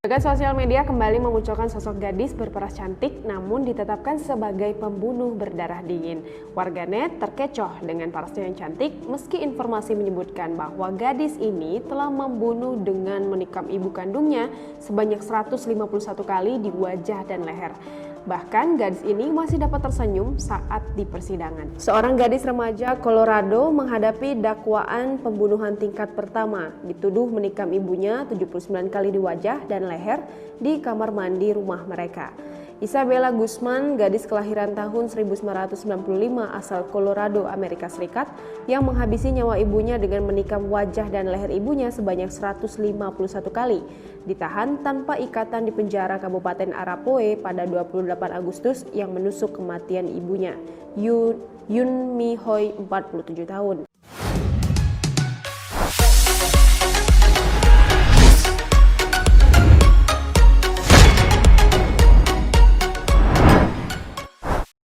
Jagat sosial media kembali memunculkan sosok gadis berperas cantik namun ditetapkan sebagai pembunuh berdarah dingin. Warganet terkecoh dengan parasnya yang cantik meski informasi menyebutkan bahwa gadis ini telah membunuh dengan menikam ibu kandungnya sebanyak 151 kali di wajah dan leher. Bahkan gadis ini masih dapat tersenyum saat di persidangan. Seorang gadis remaja Colorado menghadapi dakwaan pembunuhan tingkat pertama, dituduh menikam ibunya 79 kali di wajah dan leher di kamar mandi rumah mereka. Isabella Guzman, gadis kelahiran tahun 1995 asal Colorado, Amerika Serikat, yang menghabisi nyawa ibunya dengan menikam wajah dan leher ibunya sebanyak 151 kali, ditahan tanpa ikatan di penjara Kabupaten Arapahoe pada 28 Agustus yang menusuk kematian ibunya, Yun Mi Hoi, 47 tahun.